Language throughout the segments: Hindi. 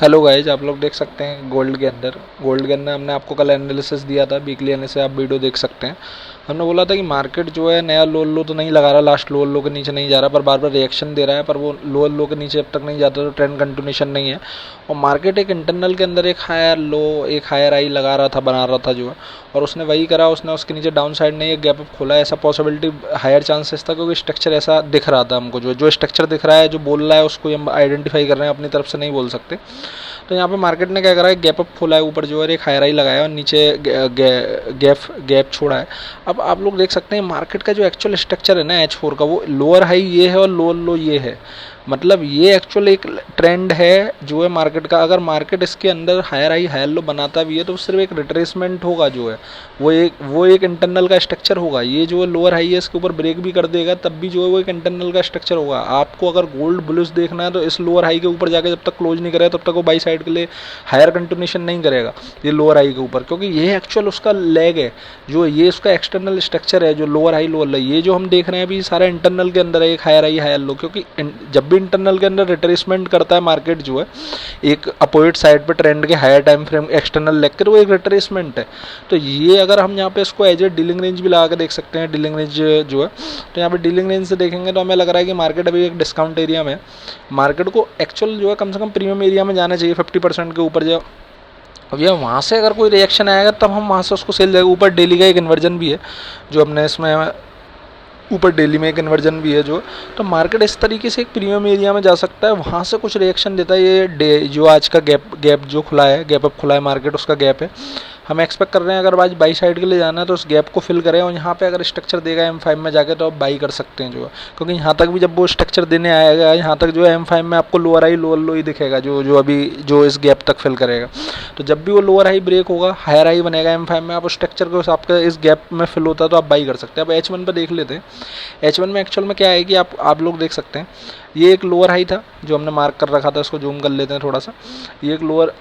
हेलो गाइज, आप लोग देख सकते हैं गोल्ड के अंदर हमने आपको कल एनालिसिस दिया था, वीकली एनालिसिस आप वीडियो देख सकते हैं। हमने बोला था कि मार्केट जो है नया लो तो नहीं लगा रहा, लास्ट लो के नीचे नहीं जा रहा, पर बार बार रिएक्शन दे रहा है, पर वो लो के नीचे अब तक नहीं जाता, तो ट्रेंड कंटिन्यूशन नहीं है। और मार्केट एक इंटरनल के अंदर एक हायर लो, एक हायर आई लगा रहा था, बना रहा था जो है, और उसने वही करा। उसने उसके नीचे डाउन साइड नहीं एक गैप अप खोला, ऐसा पॉसिबिलिटी हायर चांसेस था, क्योंकि स्ट्रक्चर ऐसा दिख रहा था हमको। जो स्ट्रक्चर दिख रहा है, जो बोल रहा है, उसको हम आइडेंटिफाई कर रहे हैं, अपनी तरफ से नहीं बोल सकते। तो यहाँ पे मार्केट ने क्या करा है, गैप अप खोला है ऊपर जो है, एक हायर हाई लगाया और नीचे गैप छोड़ा है। अब आप लोग देख सकते हैं मार्केट का जो एक्चुअल स्ट्रक्चर है ना H4 का, वो लोअर हाई ये है और लोअर लो ये है। मतलब ये एक्चुअल एक ट्रेंड है जो है मार्केट का। अगर मार्केट इसके अंदर हायर हाई हायर लो बनाता भी है तो सिर्फ एक रिट्रेसमेंट होगा जो है, वो एक इंटरनल का स्ट्रक्चर होगा। ये जो है लोअर हाई है, इसके ऊपर ब्रेक भी कर देगा तब भी जो है वो एक इंटरनल का स्ट्रक्चर होगा। आपको अगर गोल्ड बुलिश देखना है तो इस लोअर हाई के ऊपर जाके जब तक क्लोज नहीं करेगा तब तक वो बाई साइड के लिए हायर कंटिन्यूशन नहीं करेगा, ये लोअर हाई के ऊपर, क्योंकि ये एक्चुअल उसका लेग है, जो ये उसका एक्सटर्नल स्ट्रक्चर है, जो लोअर हाई लोअर लो। ये जो हम देख रहे हैं अभी सारा इंटरनल के अंदर है, एक हायर हाई हायर लो, क्योंकि जब भी इंटरनल के अंदर रिट्रेसमेंट करता है मार्केट जो है एक अपोजिट साइड पे ट्रेंड के higher time frame external leg के, वो एक रिट्रेसमेंट है। तो ये अगर हम यहाँ पे इसको एज ए डीलिंग रेंज भी लगा के देख सकते हैं, डीलिंग रेंज जो है, तो यहाँ पे डीलिंग रेंज से देखेंगे तो हमें लग रहा है कि मार्केट अभी एक डिस्काउंट एरिया में है। मार्केट को एक्चुअल जो है कम से कम प्रीमियम एरिया में जाना चाहिए, 50% के ऊपर जो। अब यह वहाँ से अगर कोई रिएक्शन आएगा तब हम वहाँ से उसको सेल जाएगा। ऊपर डेली का एक इन्वर्जन भी है जो हमने इसमें, ऊपर डेली में एक इन्वर्जन भी है जो, तो मार्केट इस तरीके से एक प्रीमियम एरिया में जा सकता है, वहाँ से कुछ रिएक्शन देता है। ये डे जो आज का गैप जो खुला है, गैप अप खुला है मार्केट, उसका गैप है। हम एक्सपेक्ट कर रहे हैं अगर आज बाई साइड के लिए जाना है तो उस गैप को फिल करें, और यहाँ पे अगर स्ट्रक्चर देगा M5 में जाके तो आप बाई कर सकते हैं जो है, क्योंकि यहाँ तक भी जब वो स्ट्रक्चर देने आएगा, यहाँ तक जो है M5 में आपको लोअर हाई लोअर लो ही दिखेगा, जो अभी जो इस गैप तक फिल करेगा। तो जब भी वो लोअर हाई ब्रेक होगा, हायर हाई बनेगा M5 में, आप उस स्ट्रक्चर को आपका इस गैप में फिल होता है तो आप बाई कर सकते हैं। अब H1 पर देख लेते हैं। H1 में एक्चुअल में क्या है कि आप लोग देख सकते हैं, ये एक लोअर हाई था जो हमने मार्क कर रखा था, इसको जूम कर लेते हैं थोड़ा सा। ये एक लोअर,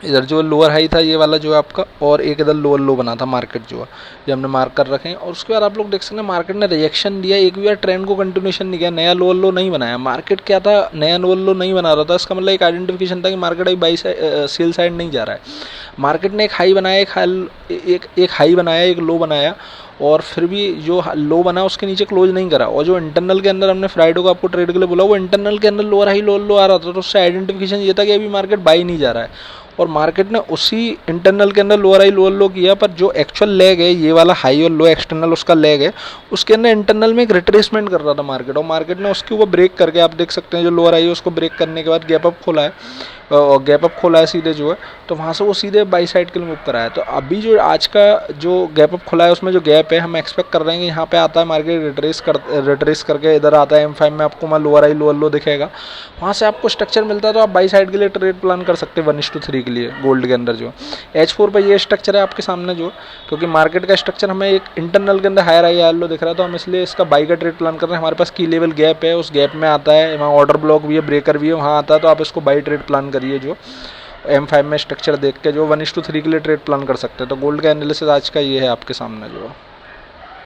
इधर जो लोअर हाई था ये वाला जो है आपका, और एक इधर लोअर लो बना था मार्केट जो है, ये हमने मार्क कर रखे हैं। और उसके बाद आप लोग देख सकते हैं मार्केट ने रिएक्शन दिया, एक भी बार ट्रेंड को कंटिन्यूशन नहीं किया, नया लोअर लो नहीं बनाया। मार्केट क्या था, नया लोअर लो नहीं बना रहा था, इसका मतलब एक आइडेंटिफिकेशन था कि मार्केट अभी बाई सेल साइड नहीं जा रहा है। मार्केट ने एक हाई बनाया, एक हाई बनाया, एक लो बनाया, और फिर भी जो लो बना उसके नीचे क्लोज नहीं करा। और जो इंटरनल के अंदर हमने फ्राइडे को आपको ट्रेड के लिए बोला, वो इंटरनल के अंदर लोअर हाई लोअर लो आ रहा था, तो उससे आइडेंटिफिकेशन ये था कि अभी मार्केट बाई नहीं जा रहा है। और मार्केट ने उसी इंटरनल के अंदर लोअर हाई लोअर लो किया, पर जो एक्चुअल लेग है, ये वाला हाई और लो एक्सटर्नल उसका लेग है, उसके अंदर इंटरनल में एक रिट्रेसमेंट कर रहा था मार्केट, और मार्केट ने उसके ऊपर ब्रेक करके, आप देख सकते हैं जो लोअर हाई है उसको ब्रेक करने के बाद गैप अप खोला है, और गैप अप खोला है सीधे जो है, तो वहाँ से वो सीधे बाई साइड के लिए मूव करा है। तो अभी जो आज का जो गैप अप खुला है उसमें जो गैप है, हम एक्सपेक्ट कर रहे हैं कि यहाँ पे आता है मार्केट रिट्रेस करके इधर आता है M5 में, आपको वहाँ लोअर हाई लोअर लो दिखेगा, वहाँ से आपको स्ट्रक्चर मिलता है तो आप बाई साइड के लिए ट्रेड प्लान कर सकते हैं 1:3 के लिए गोल्ड के अंदर जो। H4 पर ये स्ट्रक्चर है आपके सामने जो, क्योंकि मार्केट का स्ट्रक्चर हमें एक इंटरनल के अंदर हायर हाई हायर लो दिख रहा है, तो हम इसलिए इसका बाई का ट्रेड प्लान कर रहे हैं। हमारे पास की लेवल गैप है, उस गैप में आता है, वहाँ ऑर्डर ब्लॉक भी है, ब्रेकर भी है, वहाँ आता है, तो आप इसको बाई ट्रेड प्लान करिए जो M5 में स्ट्रक्चर देख के, जो 1:3 के लिए ट्रेड प्लान कर सकते हैं। तो गोल्ड का एनालिसिस आज का ये है आपके सामने जो।